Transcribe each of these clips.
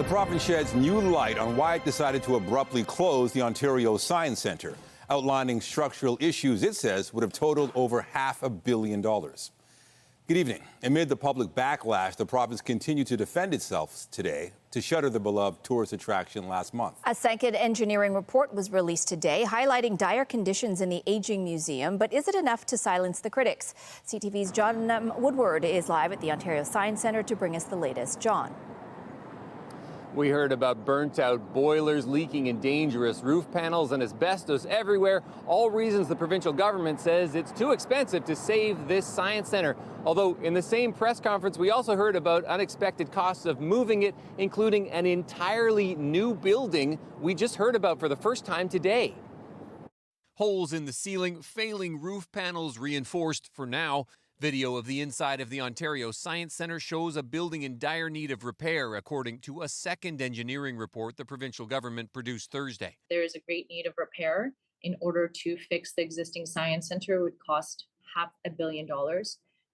province sheds new light on why it decided to abruptly close the Ontario Science Centre, outlining structural issues it says would have totaled over $500 million. Good evening. Amid the public backlash, the province continued to defend itself today to shutter the beloved tourist attraction last month. A second engineering report was released today, highlighting dire conditions in the aging museum. But is it enough to silence the critics? CTV's John Woodward is live at the Ontario Science Centre to bring us the latest. John. We heard about burnt-out boilers, leaking and dangerous roof panels, and asbestos everywhere. All reasons the provincial government says it's too expensive to save this science centre. Although in the same press conference, we also heard about unexpected costs of moving it, including an entirely new building we just heard about for the first time today. Holes in the ceiling, failing roof panels reinforced for now. Video of the inside of the Ontario Science Centre shows a building in dire need of repair, according to a second engineering report the provincial government produced Thursday. There is a great need of repair. In order to fix the existing Science Centre would cost $500 million,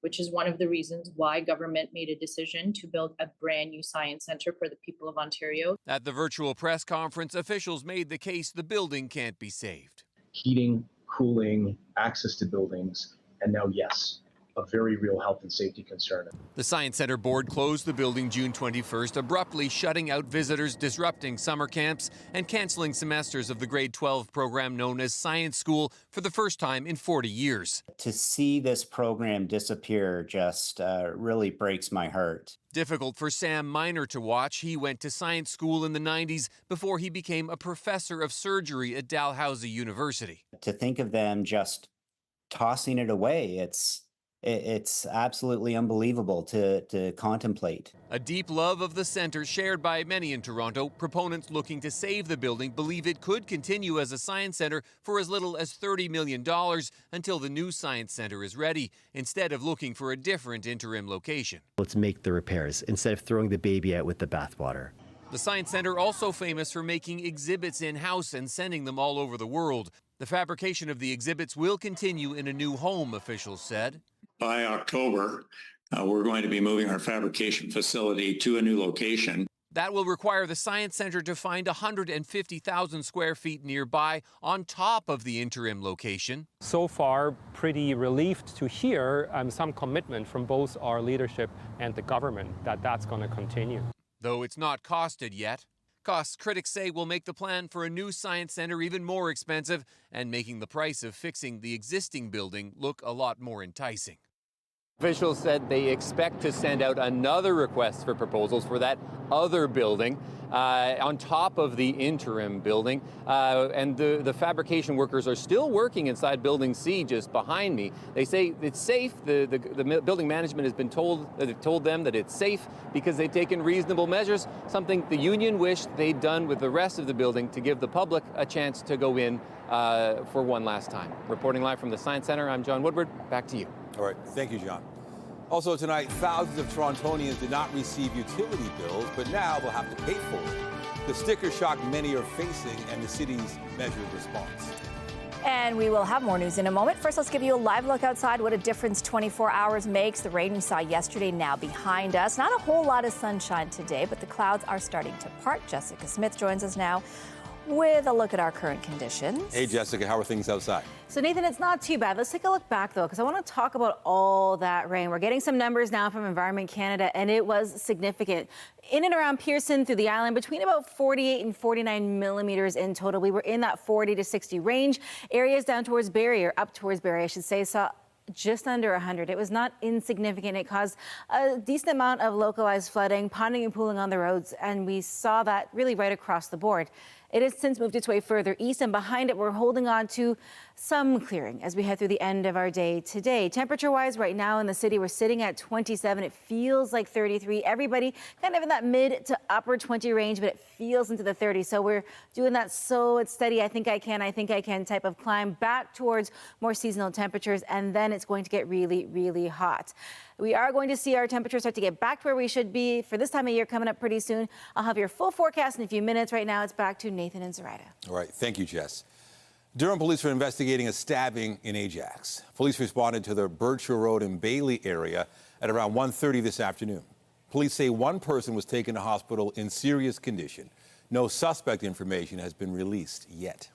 which is one of the reasons why government made a decision to build a brand new Science Centre for the people of Ontario. At the virtual press conference, officials made the case the building can't be saved. Heating, cooling, access to buildings, and now, yes, a very real health and safety concern. The Science Centre board closed the building June 21st, abruptly shutting out visitors, disrupting summer camps, and cancelling semesters of the grade 12 program known as Science School for the first time in 40 years. To see this program disappear just really breaks my heart. Difficult for Sam Miner to watch. He went to science school in the 90s before he became a professor of surgery at Dalhousie University. To think of them just tossing it away, it's absolutely unbelievable to contemplate. A deep love of the centre shared by many in Toronto. Proponents looking to save the building believe it could continue as a science centre for as little as $30 million until the new science centre is ready, instead of looking for a different interim location. Let's make the repairs instead of throwing the baby out with the bathwater. The Science Centre also famous for making exhibits in-house and sending them all over the world. The fabrication of the exhibits will continue in a new home, officials said. By October, we're going to be moving our fabrication facility to a new location. That will require the Science Centre to find 150,000 square feet nearby on top of the interim location. So far, pretty relieved to hear some commitment from both our leadership and the government that that's going to continue. Though it's not costed yet. Costs, critics say, will make the plan for a new science centre even more expensive and making the price of fixing the existing building look a lot more enticing. Officials said they expect to send out another request for proposals for that other building on top of the interim building. And the fabrication workers are still working inside Building C just behind me. They say it's safe. The building management has been told them that it's safe because they've taken reasonable measures, something the union wished they'd done with the rest of the building to give the public a chance to go in for one last time. Reporting live from the Science Centre, I'm John Woodward. Back to you. All right. Thank you, John. Also tonight, thousands of Torontonians did not receive utility bills, but now they'll have to pay for it. The sticker shock many are facing and the city's measured response. And we will have more news in a moment. First, let's give you a live look outside, what a difference 24 hours makes. The rain we saw yesterday now behind us. Not a whole lot of sunshine today, but the clouds are starting to part. Jessica Smith joins us now with a look at our current conditions. Hey, Jessica, how are things outside? So, Nathan, it's not too bad. Let's take a look back, though, because I want to talk about all that rain. We're getting some numbers now from Environment Canada, and it was significant. In and around Pearson through the island, between about 48 and 49 millimeters in total. We were in that 40 to 60 range. Areas down towards Barrie, or up towards Barrie, I should say, saw just under 100. It was not insignificant. It caused a decent amount of localized flooding, ponding and pooling on the roads, and we saw that really right across the board. It has since moved its way further east, and behind it, we're holding on to some clearing as we head through the end of our day today. Temperature-wise, right now in the city, we're sitting at 27. It feels like 33. Everybody kind of in that mid to upper 20 range, but it feels into the 30s. So we're doing that so it's steady. I think I can type of climb back towards more seasonal temperatures, and then it's going to get really, really hot. We are going to see our temperatures start to get back to where we should be for this time of year coming up pretty soon. I'll have your full forecast in a few minutes. Right now, it's back to Nathan and Zoraida. All right. Thank you, Jess. Durham police are investigating a stabbing in Ajax. Police responded to the Birchill Road and Bailey area at around 1:30 this afternoon. Police say one person was taken to hospital in serious condition. No suspect information has been released yet.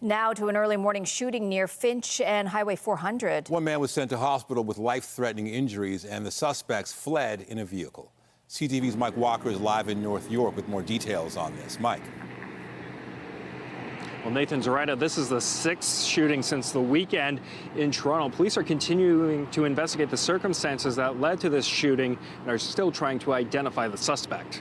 Now to an early morning shooting near Finch and Highway 400. One man was sent to hospital with life-threatening injuries, and the suspects fled in a vehicle. CTV's Mike Walker is live in North York with more details on this. Mike. Well, Nathan Zaretta, this is the sixth shooting since the weekend in Toronto. Police are continuing to investigate the circumstances that led to this shooting and are still trying to identify the suspect.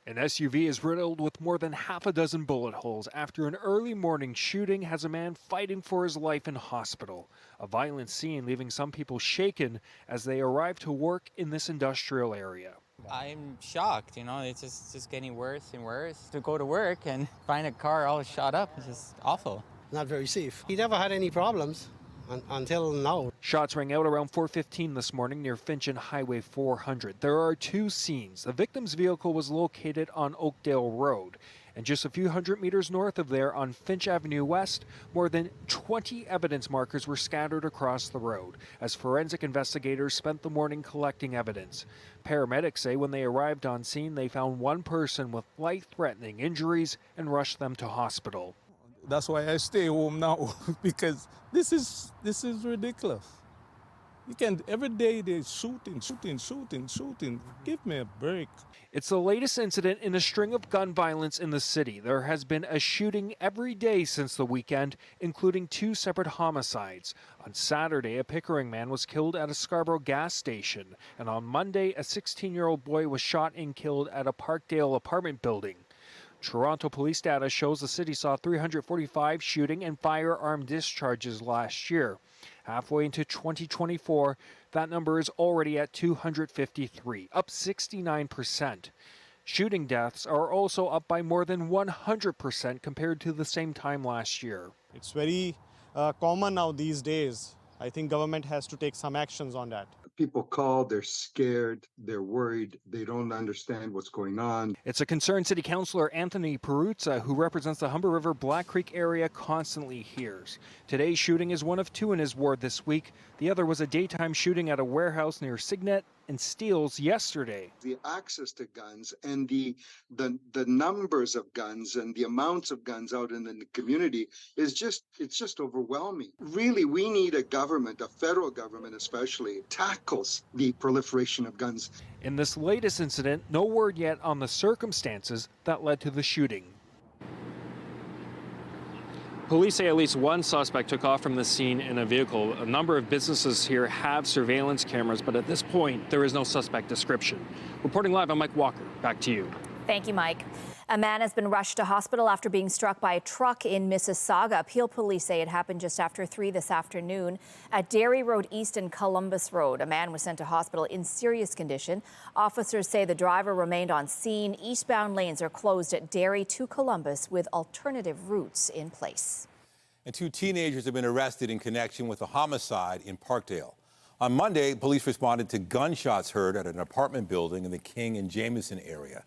An SUV is riddled with more than half a dozen bullet holes after an early morning shooting has a man fighting for his life in hospital. A violent scene leaving some people shaken as they arrive to work in this industrial area. I'm shocked, it's just getting worse and worse. To go to work and find a car all shot up is just awful. Not very safe. He never had any problems until now. Shots rang out around 4:15 this morning near Finch and Highway 400. There are two scenes. The victim's vehicle was located on Oakdale Road. And just a few hundred meters north of there on Finch Avenue West, more than 20 evidence markers were scattered across the road as forensic investigators spent the morning collecting evidence. Paramedics say when they arrived on scene, they found one person with life-threatening injuries and rushed them to hospital. That's why I stay home now, because this is ridiculous. You can every day they shooting. Give me a break. It's the latest incident in a string of gun violence in the city. There has been a shooting every day since the weekend, including two separate homicides. On Saturday, a Pickering man was killed at a Scarborough gas station. And on Monday, a 16-year-old boy was shot and killed at a Parkdale apartment building. Toronto police data shows the city saw 345 shooting and firearm discharges last year. Halfway into 2024, that number is already at 253, up 69%. Shooting deaths are also up by more than 100% compared to the same time last year. It's very common now these days. I think government has to take some actions on that. People call, they're scared, they're worried, they don't understand what's going on. It's a concern City Councillor Anthony Peruzza, who represents the Humber River Black Creek area, constantly hears. Today's shooting is one of two in his ward this week. The other was a daytime shooting at a warehouse near Signet and Steeles yesterday. The access to guns and the numbers of guns and the amounts of guns out in the community is just overwhelming. Really, we need a government, a federal government especially, tackles the proliferation of guns. In this latest incident, no word yet on the circumstances that led to the shooting. Police say at least one suspect took off from the scene in a vehicle. A number of businesses here have surveillance cameras, but at this point, there is no suspect description. Reporting live, I'm Mike Walker. Back to you. Thank you, Mike. A man has been rushed to hospital after being struck by a truck in Mississauga. Peel police say it happened just after 3 this afternoon at Dairy Road East and Columbus Road. A man was sent to hospital in serious condition. Officers say the driver remained on scene. Eastbound lanes are closed at Dairy to Columbus with alternative routes in place. And two teenagers have been arrested in connection with a homicide in Parkdale. On Monday, police responded to gunshots heard at an apartment building in the King and Jameson area.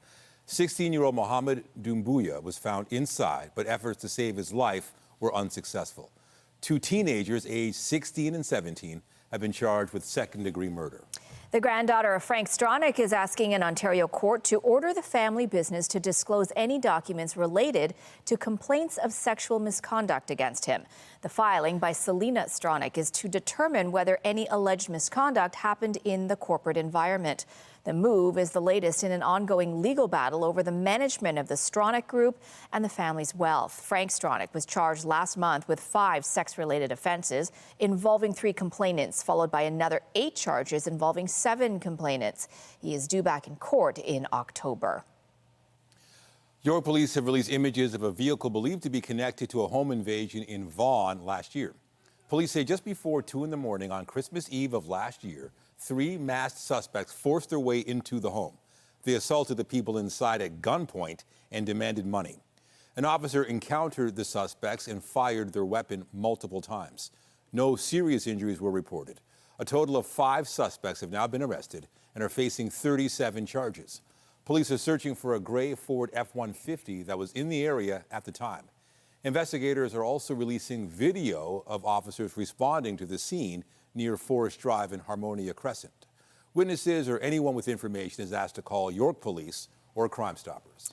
16-year-old Mohammed Doumbouya was found inside, but efforts to save his life were unsuccessful. Two teenagers, aged 16 and 17, have been charged with second-degree murder. The granddaughter of Frank Stronic is asking an Ontario court to order the family business to disclose any documents related to complaints of sexual misconduct against him. The filing by Selena Stronic is to determine whether any alleged misconduct happened in the corporate environment. The move is the latest in an ongoing legal battle over the management of the Stronic Group and the family's wealth. Frank Stronic was charged last month with 5 sex-related offenses involving 3 complainants, followed by another 8 charges involving 7 complainants. He is due back in court in October. York police have released images of a vehicle believed to be connected to a home invasion in Vaughan last year. Police say just before 2 in the morning on Christmas Eve of last year, 3 masked suspects forced their way into the home. They assaulted the people inside at gunpoint and demanded money. An officer encountered the suspects and fired their weapon multiple times. No serious injuries were reported. A total of 5 suspects have now been arrested and are facing 37 charges. Police are searching for a gray Ford F-150 that was in the area at the time. Investigators are also releasing video of officers responding to the scene near Forest Drive and Harmonia Crescent. Witnesses or anyone with information is asked to call York Police or Crime Stoppers.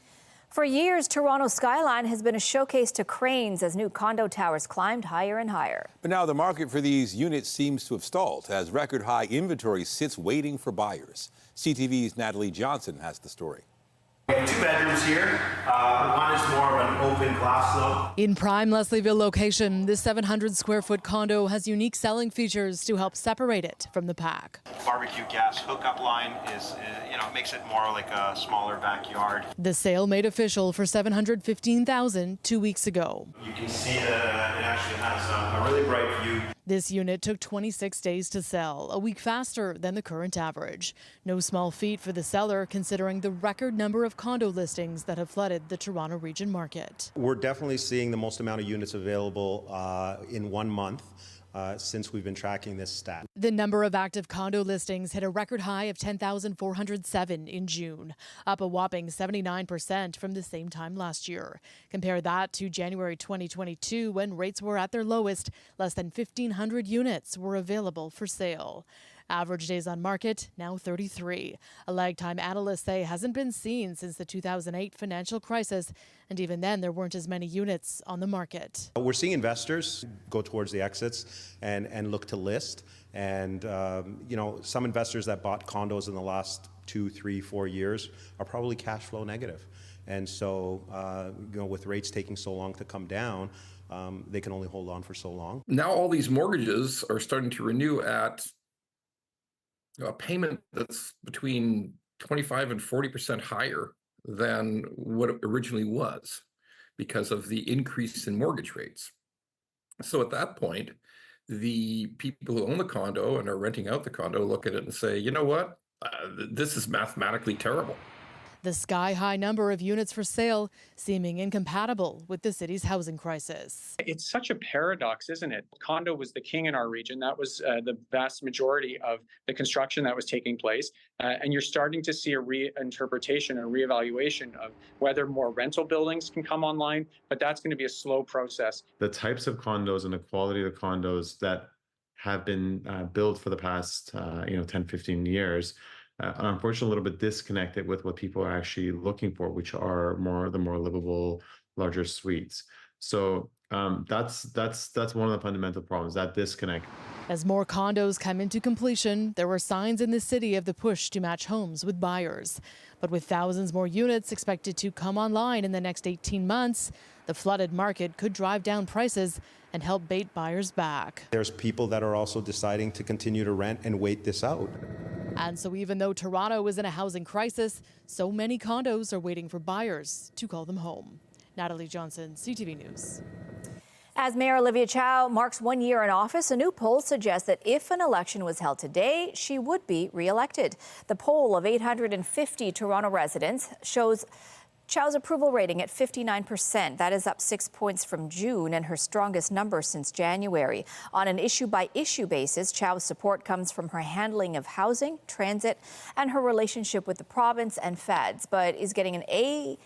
For years, Toronto's skyline has been a showcase to cranes as new condo towers climbed higher and higher. But now the market for these units seems to have stalled as record high inventory sits waiting for buyers. CTV's Natalie Johnson has the story. We have 2 bedrooms here. One is more of an open glass look. In prime Leslieville location, this 700-square-foot condo has unique selling features to help separate it from the pack. Barbecue gas hookup line is it makes it more like a smaller backyard. The sale made official for $715,000 2 weeks ago. You can see that it actually has a really bright view. This unit took 26 days to sell, a week faster than the current average. No small feat for the seller, considering the record number of condo listings that have flooded the Toronto region market. We're definitely seeing the most amount of units available in 1 month since we've been tracking this stat. The number of active condo listings hit a record high of 10,407 in June, up a whopping 79% from the same time last year. Compare that to January 2022, when rates were at their lowest. Less than 1,500 units were available for sale. Average days on market, now 33. A lag time analysts say hasn't been seen since the 2008 financial crisis, and even then there weren't as many units on the market. We're seeing investors go towards the exits and look to list. And, some investors that bought condos in the last 2, 3, 4 years are probably cash flow negative. And so, with rates taking so long to come down, they can only hold on for so long. Now all these mortgages are starting to renew at a payment that's between 25 and 40% higher than what it originally was because of the increase in mortgage rates. So at that point, the people who own the condo and are renting out the condo look at it and say, you know what, this is mathematically terrible. The sky-high number of units for sale seeming incompatible with the city's housing crisis. It's such a paradox, isn't it? Condo was the king in our region. That was the vast majority of the construction that was taking place. And you're starting to see a reinterpretation and reevaluation of whether more rental buildings can come online, but that's going to be a slow process. The types of condos and the quality of the condos that have been built for the past 10, 15 years are unfortunately a little bit disconnected with what people are actually looking for, which are the more livable, larger suites. So that's one of the fundamental problems, that disconnect. As more condos come into completion, there were signs in the city of the push to match homes with buyers. But with thousands more units expected to come online in the next 18 months, the flooded market could drive down prices and help bait buyers back. There's people that are also deciding to continue to rent and wait this out. And so even though Toronto is in a housing crisis, so many condos are waiting for buyers to call them home. Natalie Johnson, CTV News. As Mayor Olivia Chow marks 1 year in office, a new poll suggests that if an election was held today, she would be re-elected. The poll of 850 Toronto residents shows Chow's approval rating at 59%. That is up 6 points from June and her strongest number since January. On an issue-by-issue basis, Chow's support comes from her handling of housing, transit, and her relationship with the province and feds, but is getting an A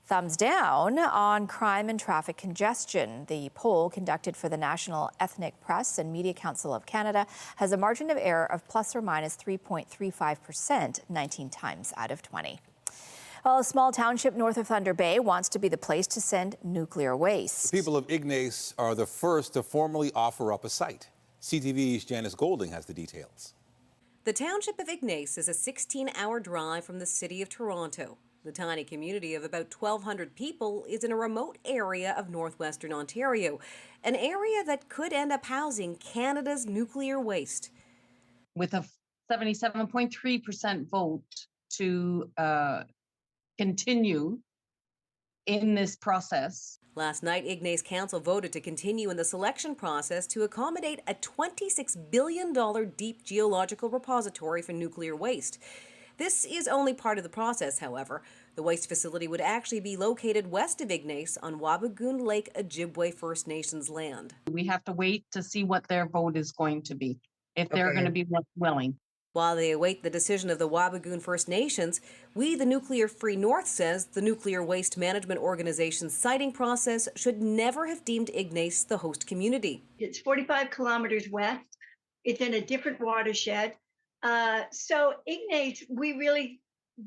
thumbs down on crime and traffic congestion. The poll, conducted for the National Ethnic Press and Media Council of Canada, has a margin of error of plus or minus 3.35%, 19 times out of 20. Well, a small township north of Thunder Bay wants to be the place to send nuclear waste. The people of Ignace are the first to formally offer up a site. CTV's Janice Golding has the details. The township of Ignace is a 16-hour drive from the city of Toronto. The tiny community of about 1,200 people is in a remote area of northwestern Ontario, an area that could end up housing Canada's nuclear waste. With a 77.3% vote to continue in this process. Last night, Ignace Council voted to continue in the selection process to accommodate a $26 billion deep geological repository for nuclear waste. This is only part of the process, however. The waste facility would actually be located west of Ignace on Wabigoon Lake Ojibwe First Nations land. We have to wait to see what their vote is going to be, if they're going to be willing. While they await the decision of the Wabigoon First Nations, We the Nuclear Free North says the Nuclear Waste Management Organization's siting process should never have deemed Ignace the host community. It's 45 kilometers west. It's in a different watershed. So Ignace, we really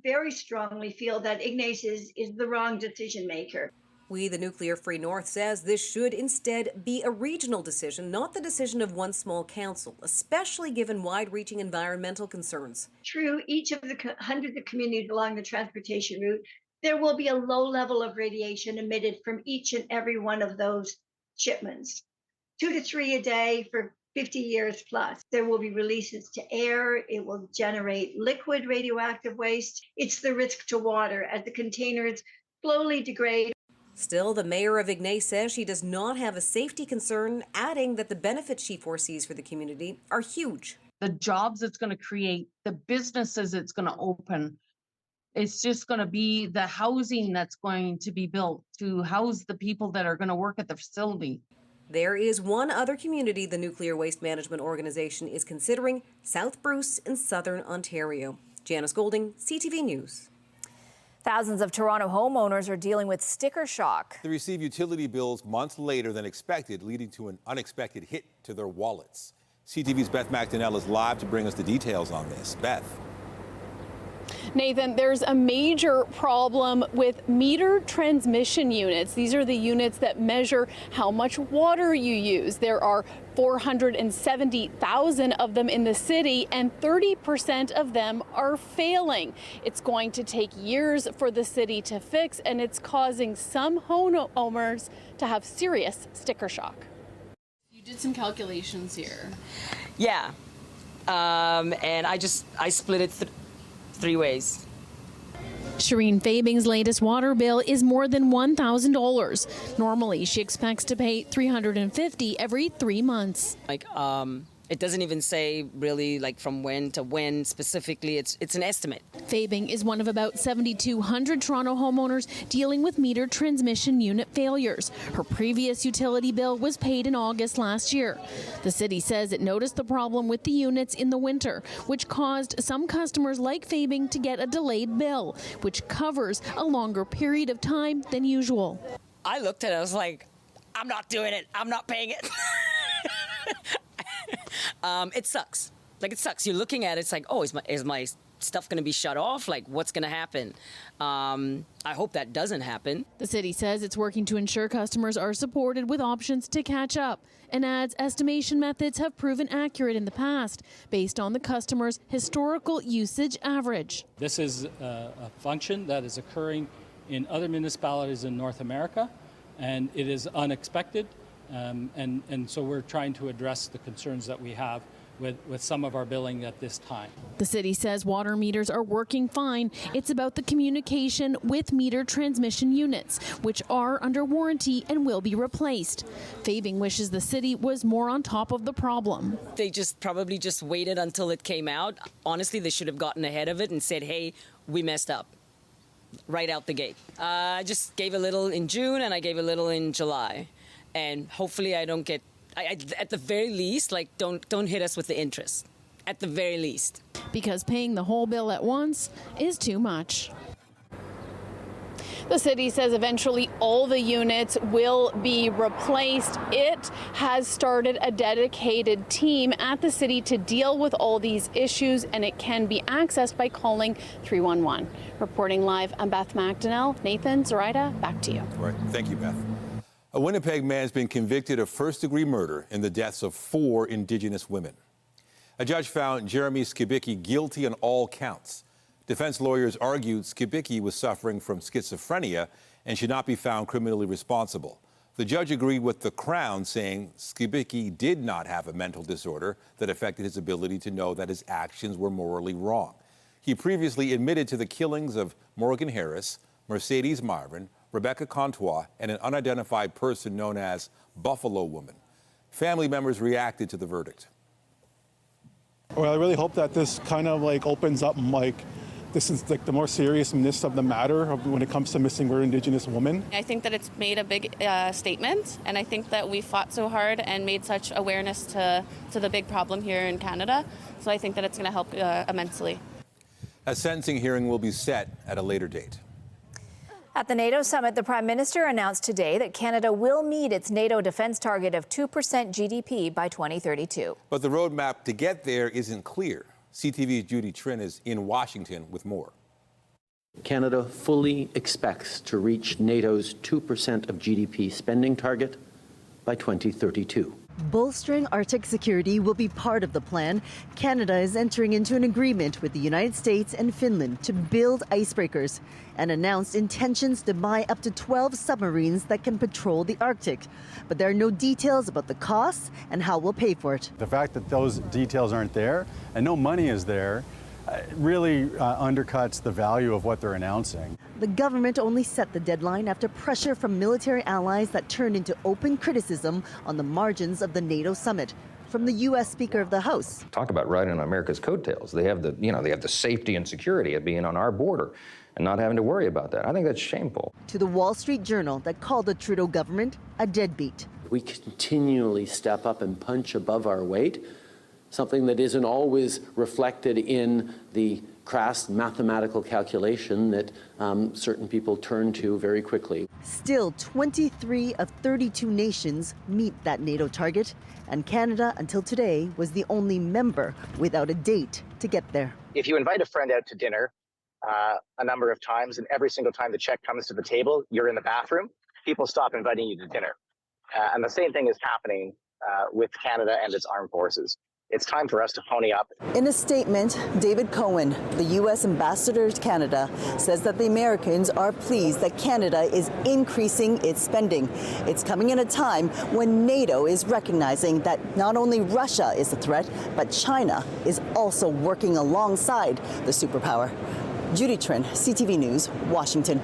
very strongly feel that Ignace is the wrong decision maker. We, the Nuclear Free North, says this should instead be a regional decision, not the decision of one small council, especially given wide-reaching environmental concerns. Through each of the hundreds of communities along the transportation route, there will be a low level of radiation emitted from each and every one of those shipments. 2 to 3 a day for 50 years plus. There will be releases to air. It will generate liquid radioactive waste. It's the risk to water as the containers slowly degrade. Still, the mayor of Ignace says she does not have a safety concern, adding that the benefits she foresees for the community are huge. The jobs it's going to create, the businesses it's going to open, it's just going to be the housing that's going to be built to house the people that are going to work at the facility. There is one other community the Nuclear Waste Management Organization is considering, South Bruce in southern Ontario. Janice Golding, CTV News. Thousands of Toronto homeowners are dealing with sticker shock. They receive utility bills months later than expected, leading to an unexpected hit to their wallets. CTV's Beth McDonnell is live to bring us the details on this. Beth. Nathan, there's a major problem with meter transmission units. These are the units that measure how much water you use. There are 470,000 of them in the city, and 30% of them are failing. It's going to take years for the city to fix, and it's causing some homeowners to have serious sticker shock. You did some calculations here. Yeah, and I split it 3 ways. Shireen Fabing's latest water bill is more than $1,000. Normally, she expects to pay $350 every 3 months. It doesn't even say really like from when to when specifically. It's an estimate. Fabing is one of about 7,200 Toronto homeowners dealing with meter transmission unit failures. Her previous utility bill was paid in August last year. The city says it noticed the problem with the units in the winter, which caused some customers like Fabing to get a delayed bill, which covers a longer period of time than usual. I looked at it, I was like, I'm not doing it. I'm not paying it. It sucks. Like, it sucks. You're looking at it, it's like, oh, is my stuff going to be shut off? Like, what's going to happen? I hope that doesn't happen. The city says it's working to ensure customers are supported with options to catch up, and adds estimation methods have proven accurate in the past based on the customer's historical usage average. This is a function that is occurring in other municipalities in North America, and it is unexpected. And so we're trying to address the concerns that we have with some of our billing at this time. The city says water meters are working fine. It's about the communication with meter transmission units, which are under warranty and will be replaced. Fabing wishes the city was more on top of the problem. They probably just waited until it came out. Honestly, they should have gotten ahead of it and said, hey, we messed up right out the gate. I just gave a little in June and I gave a little in July. And hopefully I don't get, at the very least, like, don't hit us with the interest, at the very least. Because paying the whole bill at once is too much. The city says eventually all the units will be replaced. It has started a dedicated team at the city to deal with all these issues, and it can be accessed by calling 311. Reporting live, I'm Beth McDonnell. Nathan, Zoraida, back to you. All right. Thank you, Beth. A Winnipeg man has been convicted of first-degree murder in the deaths of 4 Indigenous women. A judge found Jeremy Skibicki guilty on all counts. Defense lawyers argued Skibicki was suffering from schizophrenia and should not be found criminally responsible. The judge agreed with the Crown, saying Skibicki did not have a mental disorder that affected his ability to know that his actions were morally wrong. He previously admitted to the killings of Morgan Harris, Mercedes Marvin, Rebecca Contois, and an unidentified person known as Buffalo Woman. Family members reacted to the verdict. Well, I really hope that this kind of opens up this is the more seriousness of the matter when it comes to missing Indigenous women. I think that it's made a big statement, and I think that we fought so hard and made such awareness to the big problem here in Canada. So I think that it's going to help immensely. A sentencing hearing will be set at a later date. At the NATO summit, the Prime Minister announced today that Canada will meet its NATO defense target of 2% GDP by 2032. But the roadmap to get there isn't clear. CTV's Judy Trin is in Washington with more. Canada fully expects to reach NATO's 2% of GDP spending target by 2032. Bolstering Arctic security will be part of the plan. Canada is entering into an agreement with the United States and Finland to build icebreakers and announced intentions to buy up to 12 submarines that can patrol the Arctic. But there are no details about the costs and how we'll pay for it. The fact that those details aren't there and no money is there really undercuts the value of what they're announcing. The government only set the deadline after pressure from military allies that turned into open criticism on the margins of the NATO summit. From the U.S. Speaker of the House. Talk about riding on America's coattails. They have the safety and security of being on our border and not having to worry about that. I think that's shameful. To the Wall Street Journal that called the Trudeau government a deadbeat. We continually step up and punch above our weight, something that isn't always reflected in the crass mathematical calculation that certain people turn to very quickly. Still, 23 of 32 nations meet that NATO target, and Canada, until today, was the only member without a date to get there. If you invite a friend out to dinner a number of times, and every single time the check comes to the table, you're in the bathroom, people stop inviting you to dinner. And the same thing is happening with Canada and its armed forces. It's time for us to pony up. In a statement, David Cohen, the U.S. ambassador to Canada, says that the Americans are pleased that Canada is increasing its spending. It's coming in a time when NATO is recognizing that not only Russia is a threat, but China is also working alongside the superpower. Judy Trin, CTV News, Washington.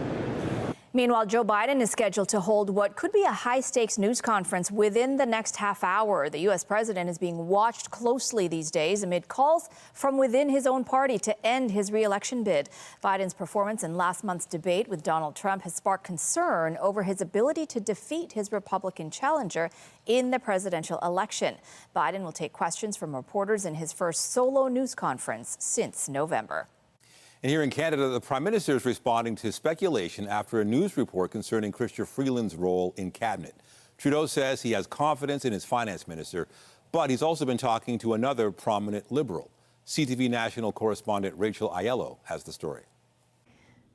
Meanwhile, Joe Biden is scheduled to hold what could be a high-stakes news conference within the next half hour. The U.S. president is being watched closely these days amid calls from within his own party to end his re-election bid. Biden's performance in last month's debate with Donald Trump has sparked concern over his ability to defeat his Republican challenger in the presidential election. Biden will take questions from reporters in his first solo news conference since November. And here in Canada, the Prime Minister is responding to speculation after a news report concerning Chrystia Freeland's role in cabinet. Trudeau says he has confidence in his finance minister, but he's also been talking to another prominent Liberal. CTV national correspondent Rachel Aiello has the story.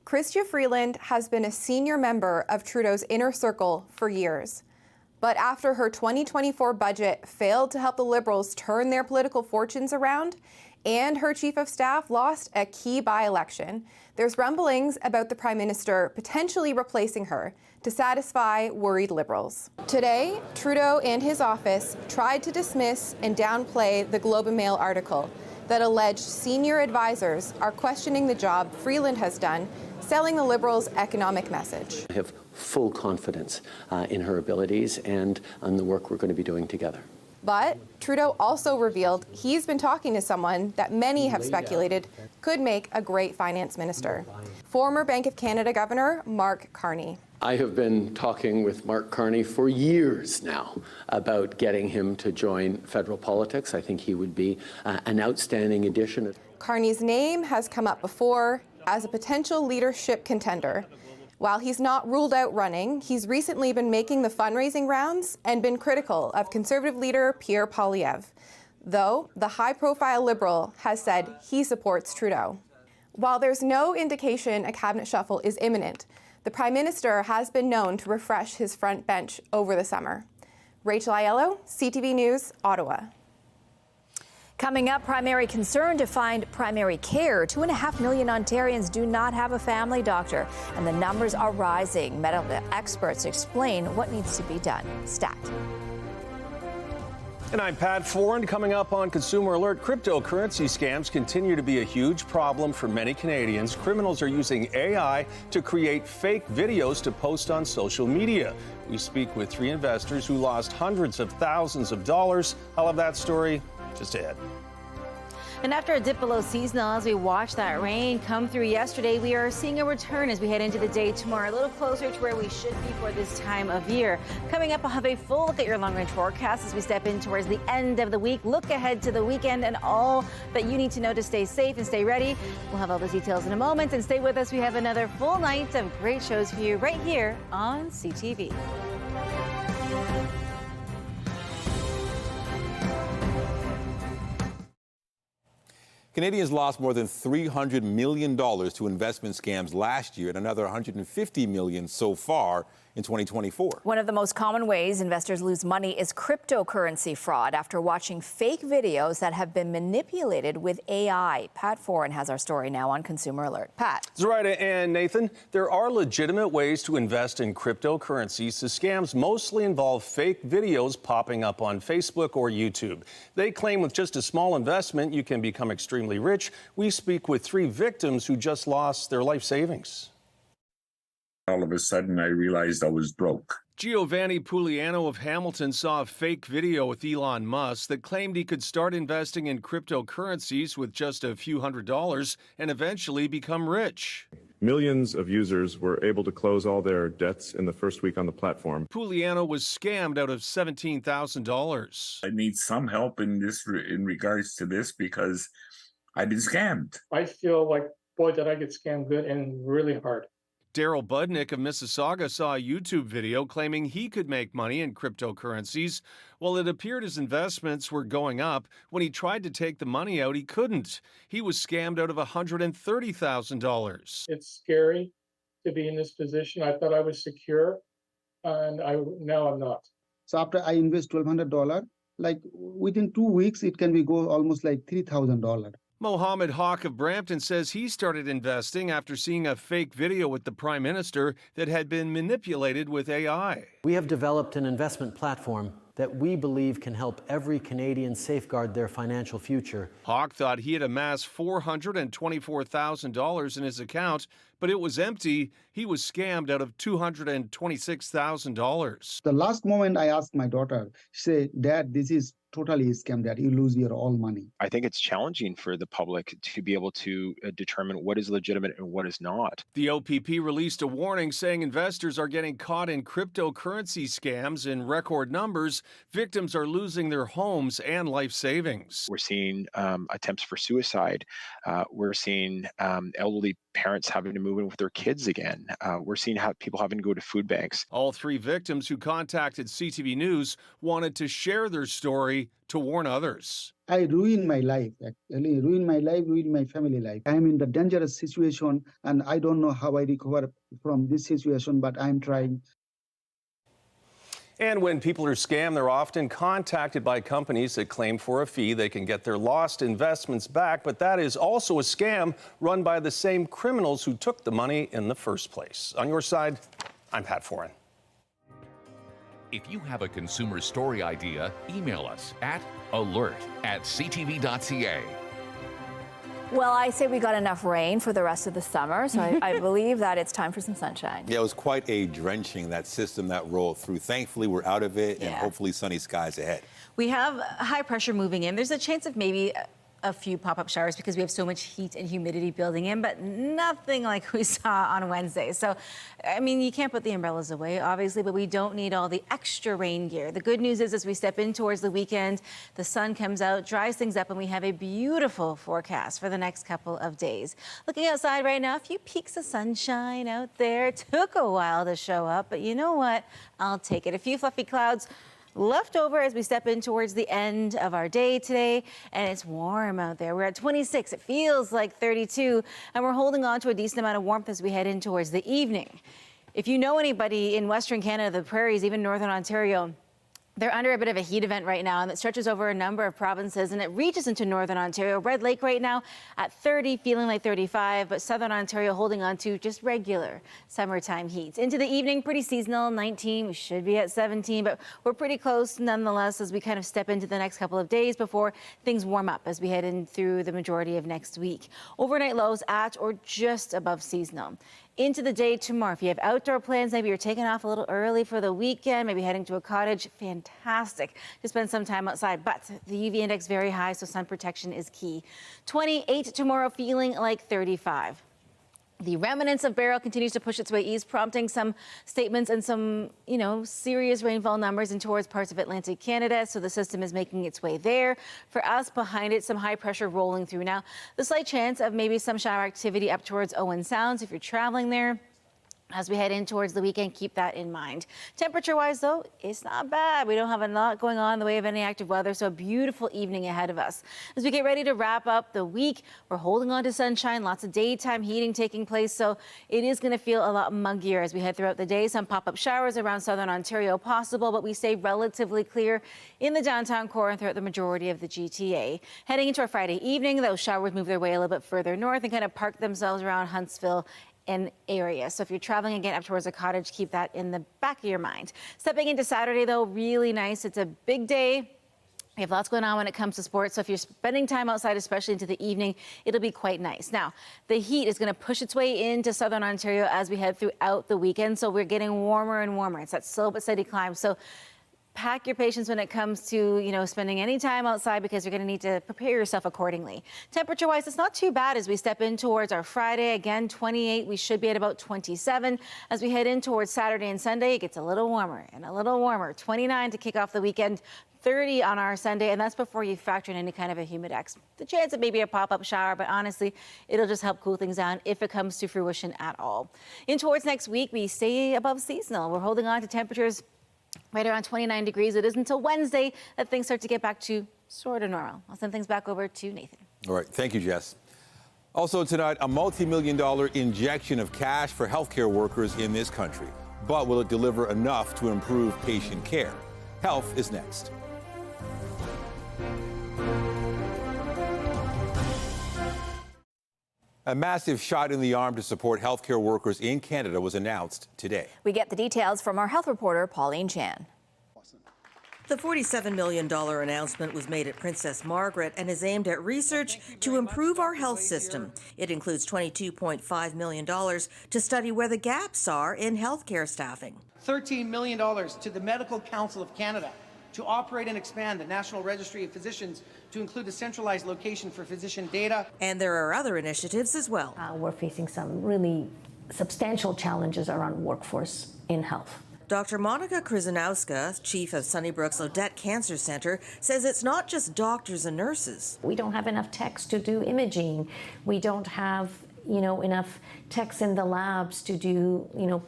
Chrystia Freeland has been a senior member of Trudeau's inner circle for years. But after her 2024 budget failed to help the Liberals turn their political fortunes around, and her chief of staff lost a key by-election, there's rumblings about the Prime Minister potentially replacing her to satisfy worried Liberals. Today, Trudeau and his office tried to dismiss and downplay the Globe and Mail article that alleged senior advisors are questioning the job Freeland has done selling the Liberals' economic message. I have full confidence in her abilities and on the work we're going to be doing together. But Trudeau also revealed he's been talking to someone that many have speculated could make a great finance minister. Former Bank of Canada Governor Mark Carney. I have been talking with Mark Carney for years now about getting him to join federal politics. I think he would be an outstanding addition. Carney's name has come up before as a potential leadership contender. While he's not ruled out running, he's recently been making the fundraising rounds and been critical of Conservative leader Pierre Poilievre, though the high-profile Liberal has said he supports Trudeau. While there's no indication a cabinet shuffle is imminent, the Prime Minister has been known to refresh his front bench over the summer. Rachel Aiello, CTV News, Ottawa. Coming up, primary concern to find primary care. 2.5 million Ontarians do not have a family doctor, and the numbers are rising. Medical experts explain what needs to be done. Stat. And I'm Pat Ford. Coming up on Consumer Alert, cryptocurrency scams continue to be a huge problem for many Canadians. Criminals are using AI to create fake videos to post on social media. We speak with 3 investors who lost hundreds of thousands of dollars. I'll have that story just ahead. And after a dip below seasonal, as we watch that rain come through yesterday, we are seeing a return as we head into the day tomorrow, a little closer to where we should be for this time of year. Coming up, I'll have a full look at your long-range forecast as we step in towards the end of the week. Look ahead to the weekend and all that you need to know to stay safe and stay ready. We'll have all those details in a moment, and stay with us. We have another full night of great shows for you right here on CTV. Canadians lost more than $300 million to investment scams last year and another $150 million so far in 2024. One of the most common ways investors lose money is cryptocurrency fraud after watching fake videos that have been manipulated with AI. Pat Foran has our story now on Consumer Alert. Pat. That's right, and Nathan, there are legitimate ways to invest in cryptocurrencies. The scams mostly involve fake videos popping up on Facebook or YouTube. They claim with just a small investment, you can become extremely rich. We speak with 3 victims who just lost their life savings. All of a sudden, I realized I was broke. Giovanni Pugliano of Hamilton saw a fake video with Elon Musk that claimed he could start investing in cryptocurrencies with just a few $100s and eventually become rich. Millions of users were able to close all their debts in the first week on the platform. Pugliano was scammed out of $17,000. I need some help in regards to this because I've been scammed. I feel like, boy, did I get scammed good and really hard. Daryl Budnick of Mississauga saw a YouTube video claiming he could make money in cryptocurrencies. Well, it appeared his investments were going up. When he tried to take the money out, he couldn't. He was scammed out of $130,000. It's scary to be in this position. I thought I was secure, and now I'm not. So after I invest $1,200, like within 2 weeks, it can go almost like $3,000. Mohammed Haq of Brampton says he started investing after seeing a fake video with the Prime Minister that had been manipulated with AI. We have developed an investment platform that we believe can help every Canadian safeguard their financial future. Haq thought he had amassed $424,000 in his account, but it was empty. He was scammed out of $226,000. The last moment I asked my daughter, she said, "Dad, this is totally a scam, Dad. You lose your all money." I think it's challenging for the public to be able to determine what is legitimate and what is not. The OPP released a warning saying investors are getting caught in cryptocurrency scams in record numbers. Victims are losing their homes and life savings. We're seeing attempts for suicide. We're seeing elderly parents having to move in with their kids again. We're seeing people having to go to food banks. All 3 victims who contacted CTV News wanted to share their story to warn others. I ruined my life, actually, ruined my family life. I am in the dangerous situation, and I don't know how I recover from this situation, but I'm trying. And when people are scammed, they're often contacted by companies that claim for a fee they can get their lost investments back. But that is also a scam run by the same criminals who took the money in the first place. On your side, I'm Pat Foran. If you have a consumer story idea, email us at alert@ctv.ca. Well, I say we got enough rain for the rest of the summer, so I believe that it's time for some sunshine. Yeah, it was quite a drenching, that system that rolled through. Thankfully, we're out of it, and hopefully sunny skies ahead. We have high pressure moving in. There's a chance of maybe a few pop-up showers because we have so much heat and humidity building in, but nothing like we saw on Wednesday. So, I mean, you can't put the umbrellas away, obviously, but we don't need all the extra rain gear. The good news is as we step in towards the weekend, the sun comes out, dries things up, and we have a beautiful forecast for the next couple of days. Looking outside right now, a few peaks of sunshine out there. It took a while to show up, but you know what? I'll take it. A few fluffy clouds left over as we step in towards the end of our day today, and it's warm out there. We're at 26. It feels like 32, and we're holding on to a decent amount of warmth as we head in towards the evening. If you know anybody in Western Canada, the prairies, even Northern Ontario, they're under a bit of a heat event right now, and it stretches over a number of provinces, and it reaches into Northern Ontario. Red Lake right now at 30, feeling like 35, but Southern Ontario holding on to just regular summertime heat. Into the evening, pretty seasonal, 19. We should be at 17, but we're pretty close nonetheless as we kind of step into the next couple of days before things warm up as we head in through the majority of next week. Overnight lows at or just above seasonal. Into the day tomorrow, if you have outdoor plans, maybe you're taking off a little early for the weekend, maybe heading to a cottage, fantastic to spend some time outside. But the UV index very high, so sun protection is key. 28 tomorrow, feeling like 35. The remnants of Beryl continues to push its way east, prompting some statements and some, serious rainfall numbers in towards parts of Atlantic Canada. So the system is making its way there. For us, behind it, some high pressure rolling through. Now, the slight chance of maybe some shower activity up towards Owen Sounds if you're traveling there. As we head in towards the weekend, keep that in mind. Temperature-wise, though, it's not bad. We don't have a lot going on in the way of any active weather, so a beautiful evening ahead of us. As we get ready to wrap up the week, we're holding on to sunshine, lots of daytime heating taking place, so it is going to feel a lot muggier as we head throughout the day. Some pop-up showers around southern Ontario possible, but we stay relatively clear in the downtown core and throughout the majority of the GTA. Heading into our Friday evening, those showers move their way a little bit further north and kind of park themselves around Huntsville and area. So if you're traveling again up towards the cottage, keep that in the back of your mind. Stepping into Saturday, though, really nice. It's a big day. We have lots going on when it comes to sports, so if you're spending time outside, especially into the evening, it'll be quite nice. Now, the heat is going to push its way into southern Ontario as we head throughout the weekend, so we're getting warmer and warmer. It's that slow but steady climb. So pack your patience when it comes to, spending any time outside, because you're going to need to prepare yourself accordingly. Temperature-wise, it's not too bad as we step in towards our Friday. Again, 28. We should be at about 27. As we head in towards Saturday and Sunday, it gets a little warmer and a little warmer. 29 to kick off the weekend. 30 on our Sunday, and that's before you factor in any kind of a humidex. The chance of maybe a pop-up shower, but honestly, it'll just help cool things down if it comes to fruition at all. In towards next week, we stay above seasonal. We're holding on to temperatures right around 29 degrees. It isn't until Wednesday that things start to get back to sort of normal. I'll send things back over to Nathan. All right. Thank you, Jess. Also tonight, a multi-million-dollar injection of cash for healthcare workers in this country. But will it deliver enough to improve patient care? Health is next. A massive shot in the arm to support healthcare workers in Canada was announced today. We get the details from our health reporter, Pauline Chan. The $47 million announcement was made at Princess Margaret and is aimed at research to improve our health system. It includes $22.5 million to study where the gaps are in healthcare staffing. $13 million to the Medical Council of Canada to operate and expand the National Registry of Physicians to include a centralized location for physician data. And there are other initiatives as well. We're facing some really substantial challenges around workforce in health. Dr. Monica Krzyzanowska, chief of Sunnybrooks Odette Cancer Center, says it's not just doctors and nurses. We don't have enough techs to do imaging. We don't have, enough techs in the labs to do,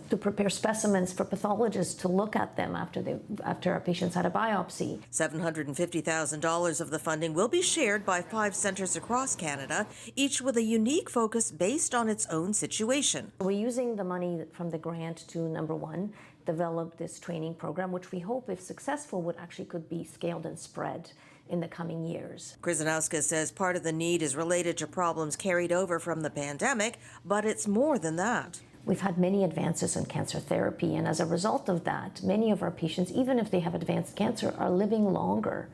to prepare specimens for pathologists to look at them after our patients had a biopsy. $750,000 of the funding will be shared by 5 centres across Canada, each with a unique focus based on its own situation. We're using the money from the grant to, number one, develop this training program, which we hope, if successful, could be scaled and spread in the coming years. Krzyzanowska says part of the need is related to problems carried over from the pandemic, but it's more than that. We've had many advances in cancer therapy, and as a result of that, many of our patients, even if they have advanced cancer, are living longer.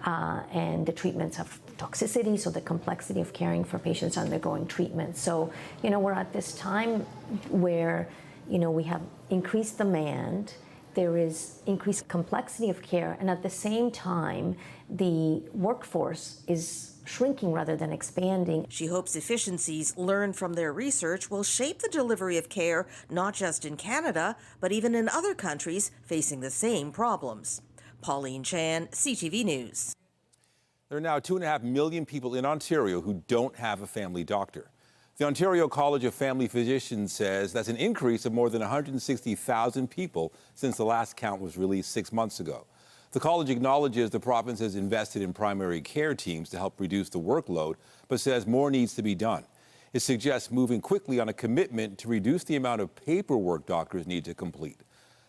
And the treatments have toxicity, so the complexity of caring for patients undergoing treatment. So, we're at this time where, we have increased demand, there is increased complexity of care, and at the same time, the workforce is shrinking rather than expanding. She hopes efficiencies learned from their research will shape the delivery of care, not just in Canada, but even in other countries facing the same problems. Pauline Chan, CTV News. There are now 2.5 million people in Ontario who don't have a family doctor. The Ontario College of Family Physicians says that's an increase of more than 160,000 people since the last count was released 6 months ago. The college acknowledges the province has invested in primary care teams to help reduce the workload, but says more needs to be done. It suggests moving quickly on a commitment to reduce the amount of paperwork doctors need to complete.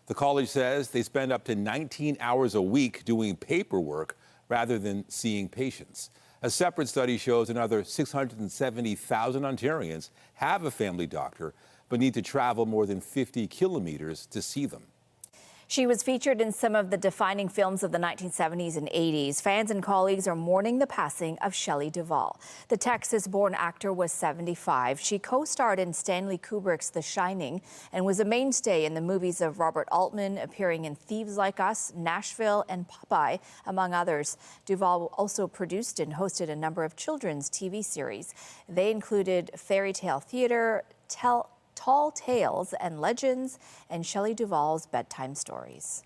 The college says they spend up to 19 hours a week doing paperwork rather than seeing patients. A separate study shows another 670,000 Ontarians have a family doctor, but need to travel more than 50 kilometers to see them. She was featured in some of the defining films of the 1970s and 80s. Fans and colleagues are mourning the passing of Shelley Duvall. The Texas-born actor was 75. She co-starred in Stanley Kubrick's The Shining and was a mainstay in the movies of Robert Altman, appearing in Thieves Like Us, Nashville, and Popeye, among others. Duvall also produced and hosted a number of children's TV series. They included Fairy Tale Theater, Tall Tales and Legends, and Shelley Duvall's Bedtime Stories.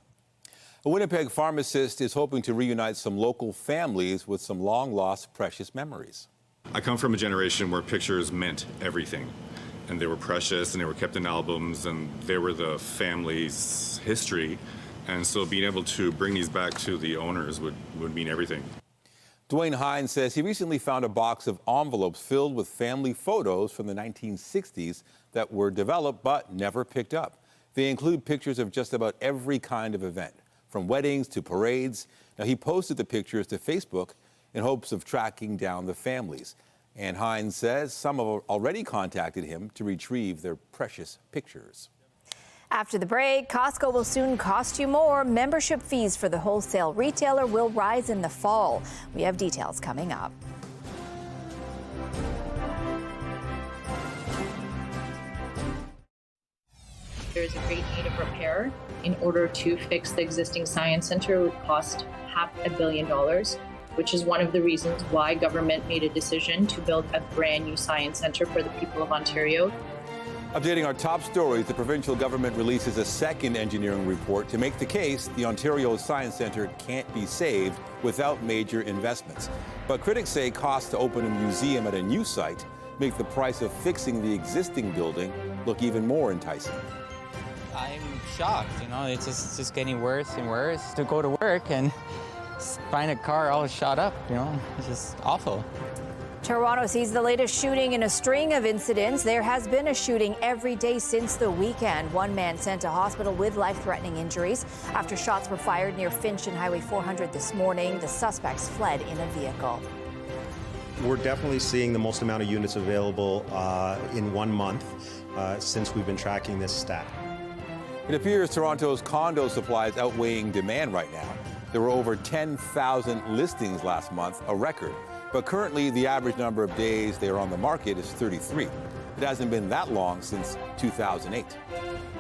A Winnipeg pharmacist is hoping to reunite some local families with some long-lost precious memories. I come from a generation where pictures meant everything. and they were precious, and they were kept in albums, and they were the family's history. And so being able to bring these back to the owners would mean everything. Dwayne Hines says he recently found a box of envelopes filled with family photos from the 1960s that were developed but never picked up. They include pictures of just about every kind of event, from weddings to parades. Now, he posted the pictures to Facebook in hopes of tracking down the families. And Hines says some have already contacted him to retrieve their precious pictures. After the break, Costco will soon cost you more. Membership fees for the wholesale retailer will rise in the fall. We have details coming up. There's a great need of repair. In order to fix the existing science center, it would cost $500 million, which is one of the reasons why government made a decision to build a brand new science center for the people of Ontario. Updating our top stories, the provincial government releases a second engineering report to make the case the Ontario Science Centre can't be saved without major investments. But critics say costs to open a museum at a new site make the price of fixing the existing building look even more enticing. I'm shocked, it's just getting worse and worse to go to work and find a car all shot up, it's just awful. Toronto sees the latest shooting in a string of incidents. There has been a shooting every day since the weekend. One man sent to hospital with life-threatening injuries after shots were fired near Finch and Highway 400 this morning. The suspects fled in a vehicle. We're definitely seeing the most amount of units available in 1 month since we've been tracking this stat. It appears Toronto's condo supply is outweighing demand right now. There were over 10,000 listings last month, a record. But currently, the average number of days they are on the market is 33. It hasn't been that long since 2008.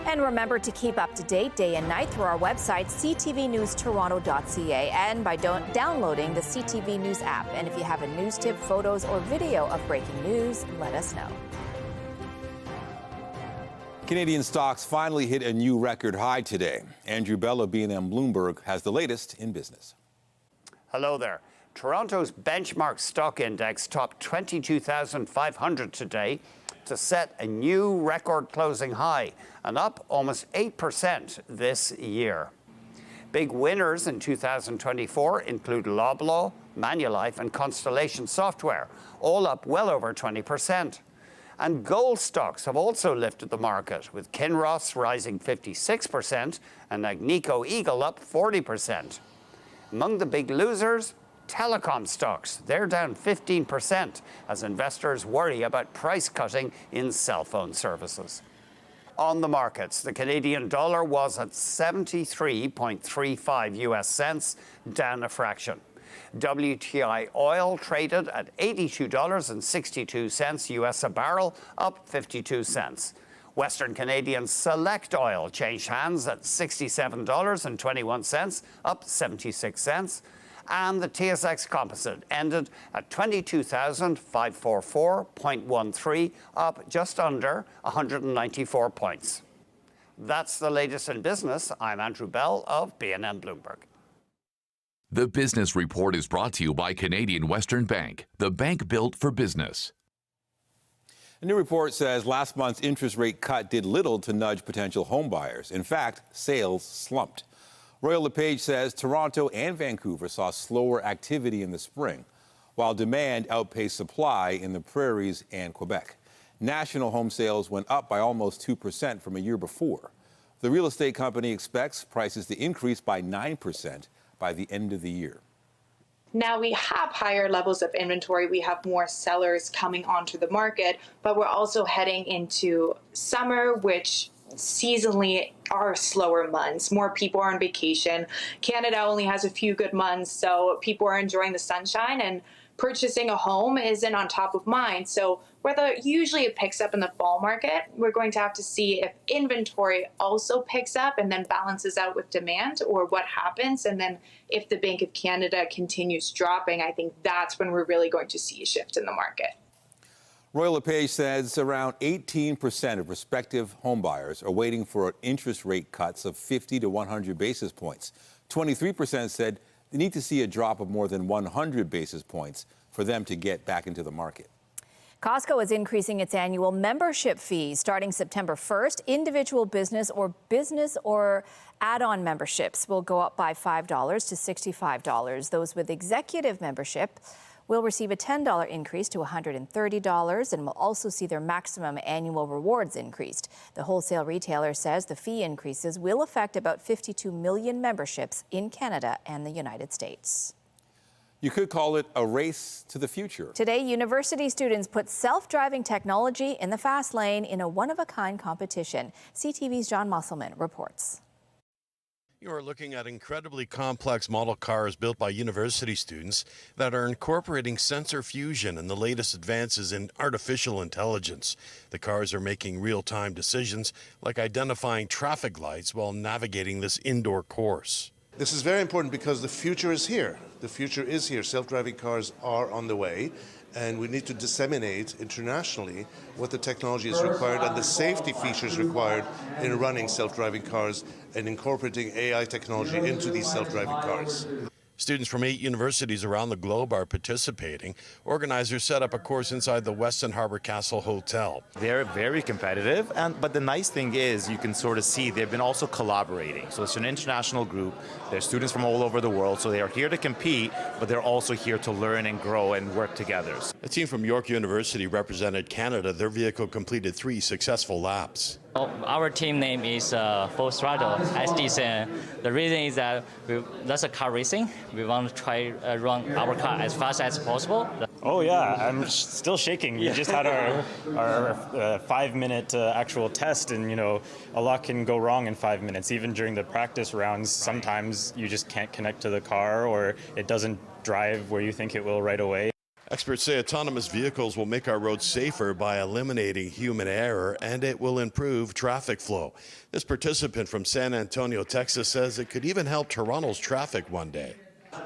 And remember to keep up to date day and night through our website, ctvnewstoronto.ca, and by downloading the CTV News app. And if you have a news tip, photos, or video of breaking news, let us know. Canadian stocks finally hit a new record high today. Andrew Bell of B&M Bloomberg has the latest in business. Hello there. Toronto's benchmark stock index topped 22,500 today to set a new record closing high and up almost 8% this year. Big winners in 2024 include Loblaw, Manulife and Constellation Software, all up well over 20%. And gold stocks have also lifted the market, with Kinross rising 56% and Agnico Eagle up 40%. Among the big losers, telecom stocks. They're down 15% as investors worry about price cutting in cell phone services. On the markets, the Canadian dollar was at 73.35 US cents, down a fraction. WTI oil traded at $82.62 US a barrel, up 52 cents. Western Canadian Select Oil changed hands at $67.21, up 76 cents. And the TSX Composite ended at 22,544.13, up just under 194 points. That's the latest in business. I'm Andrew Bell of B&M Bloomberg. The Business Report is brought to you by Canadian Western Bank, the bank built for business. A new report says last month's interest rate cut did little to nudge potential home buyers. In fact, sales slumped. Royal LePage says Toronto and Vancouver saw slower activity in the spring, while demand outpaced supply in the Prairies and Quebec. National home sales went up by almost 2% from a year before. The real estate company expects prices to increase by 9% by the end of the year. Now we have higher levels of inventory. We have more sellers coming onto the market, but we're also heading into summer, which seasonally are slower months. More people are on vacation. Canada only has a few good months, so people are enjoying the sunshine, and purchasing a home isn't on top of mind. So whether usually it picks up in the fall market, we're going to have to see if inventory also picks up and then balances out with demand, or what happens. And then if the Bank of Canada continues dropping, I think that's when we're really going to see a shift in the market. Royal LePage says around 18% of prospective homebuyers are waiting for interest rate cuts of 50 to 100 basis points. 23% said they need to see a drop of more than 100 basis points for them to get back into the market. Costco is increasing its annual membership fees starting September 1st. Individual business or add-on memberships will go up by $5 to $65. Those with executive membership will receive a $10 increase to $130 and will also see their maximum annual rewards increased. The wholesale retailer says the fee increases will affect about 52 million memberships in Canada and the United States. You could call it a race to the future. Today, university students put self-driving technology in the fast lane in a one-of-a-kind competition. CTV's John Musselman reports. You are looking at incredibly complex model cars built by university students that are incorporating sensor fusion and the latest advances in artificial intelligence. The cars are making real-time decisions like identifying traffic lights while navigating this indoor course. This is very important because the future is here. The future is here. Self-driving cars are on the way, and we need to disseminate internationally what the technology is required and the safety features required in running self-driving cars and incorporating AI technology into these self-driving cars. Students from 8 universities around the globe are participating. Organizers set up a course inside the Weston Harbour Castle Hotel. They're very competitive, but the nice thing is you can sort of see they've been also collaborating. So it's an international group. They're students from all over the world, so they are here to compete, but they're also here to learn and grow and work together. A team from York University represented Canada. Their vehicle completed 3 successful laps. Our team name is Full Throttle SDC. The reason is that that's a car racing. We want to try run our car as fast as possible. Oh yeah, I'm still shaking. We just had our 5-minute actual test, and a lot can go wrong in 5 minutes. Even during the practice rounds, sometimes you just can't connect to the car, or it doesn't drive where you think it will right away. Experts say autonomous vehicles will make our roads safer by eliminating human error, and it will improve traffic flow. This participant from San Antonio, Texas, says it could even help Toronto's traffic one day.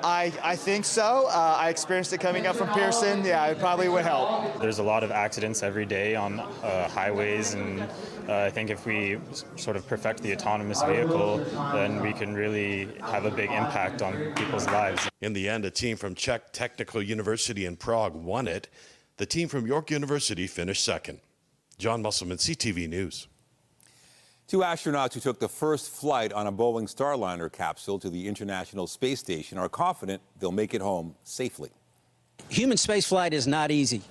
I think so. I experienced it coming up from Pearson. Yeah, it probably would help. There's a lot of accidents every day on highways, and I think if we sort of perfect the autonomous vehicle, then we can really have a big impact on people's lives. In the end, a team from Czech Technical University in Prague won it. The team from York University finished second. John Musselman, CTV News. 2 astronauts who took the first flight on a Boeing Starliner capsule to the International Space Station are confident they'll make it home safely. Human spaceflight is not easy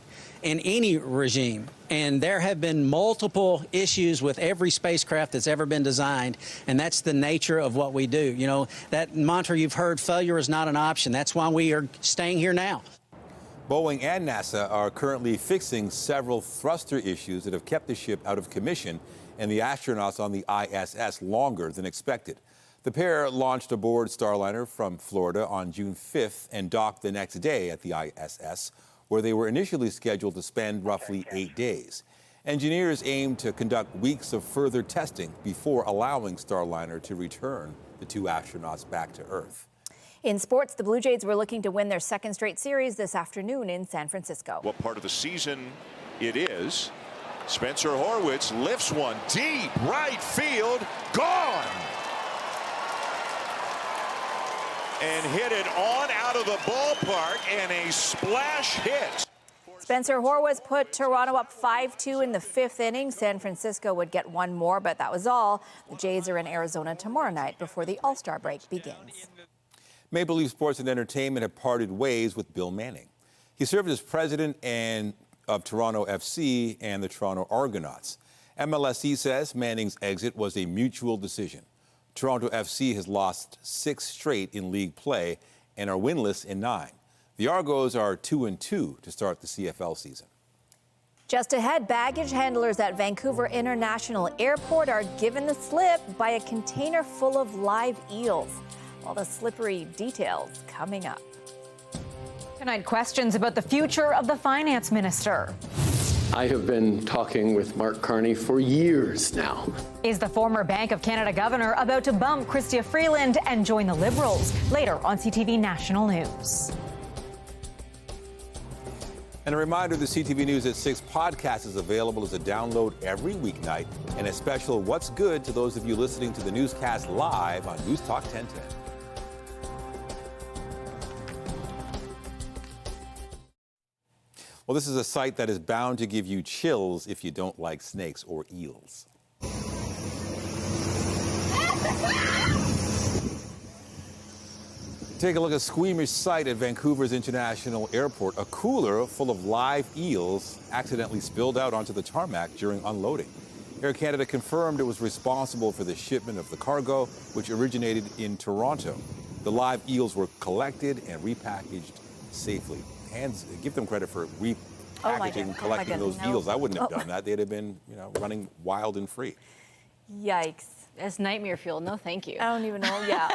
in any regime, and there have been multiple issues with every spacecraft that's ever been designed, and that's the nature of what we do. That mantra you've heard, failure is not an option. That's why we are staying here now. Boeing and NASA are currently fixing several thruster issues that have kept the ship out of commission and the astronauts on the ISS longer than expected. The pair launched aboard Starliner from Florida on June 5th and docked the next day at the ISS, where they were initially scheduled to spend roughly 8 days. Engineers aim to conduct weeks of further testing before allowing Starliner to return the 2 astronauts back to Earth. In sports, the Blue Jays were looking to win their second straight series this afternoon in San Francisco. What part of the season it is? Spencer Horwitz lifts one deep right field, gone! And hit it on out of the ballpark, and a splash hit. Spencer Horwitz put Toronto up 5-2 in the 5th inning. San Francisco would get one more, but that was all. The Jays are in Arizona tomorrow night before the All-Star break begins. Maple Leaf Sports and Entertainment have parted ways with Bill Manning. He served as president of Toronto FC and the Toronto Argonauts. MLSE says Manning's exit was a mutual decision. Toronto FC has lost 6 straight in league play and are winless in 9. The Argos are 2-2 to start the CFL season. Just ahead, baggage handlers at Vancouver International Airport are given the slip by a container full of live eels. All the slippery details coming up. Tonight, questions about the future of the finance minister. I have been talking with Mark Carney for years now. Is the former Bank of Canada governor about to bump Chrystia Freeland and join the Liberals? Later on CTV National News. And a reminder, the CTV News at 6 podcast is available as a download every weeknight, and a special What's Good to those of you listening to the newscast live on News Talk 1010. Well, this is a sight that is bound to give you chills if you don't like snakes or eels. Take a look at a squeamish sight at Vancouver's International Airport. A cooler full of live eels accidentally spilled out onto the tarmac during unloading. Air Canada confirmed it was responsible for the shipment of the cargo, which originated in Toronto. The live eels were collected and repackaged safely. Give them credit for repackaging, collecting those eels. I wouldn't have done that. They'd have been, running wild and free. Yikes. That's nightmare fuel. No, thank you. I don't even know. Yeah.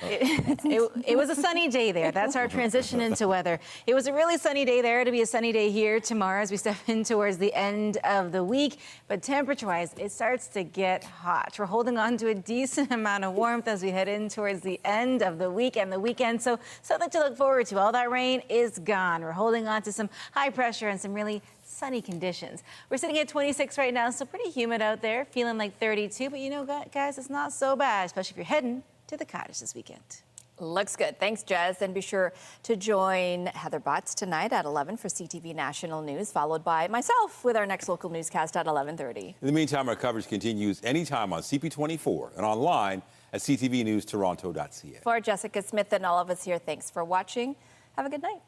It was a sunny day there. That's our transition into weather. It was a really sunny day there. It'll be a sunny day here tomorrow as we step in towards the end of the week. But temperature-wise, it starts to get hot. We're holding on to a decent amount of warmth as we head in towards the end of the week and the weekend. So something to look forward to. All that rain is gone. We're holding on to some high pressure and some really sunny conditions. We're sitting at 26 right now, so pretty humid out there, feeling like 32. But you know, guys, it's not so bad, especially if you're heading to the cottage this weekend. Looks good. Thanks, Jez. And be sure to join Heather Butts tonight at 11 for CTV National News, followed by myself with our next local newscast at 11:30. In the meantime, our coverage continues anytime on CP24 and online at ctvnewstoronto.ca. For Jessica Smith and all of us here, thanks for watching. Have a good night.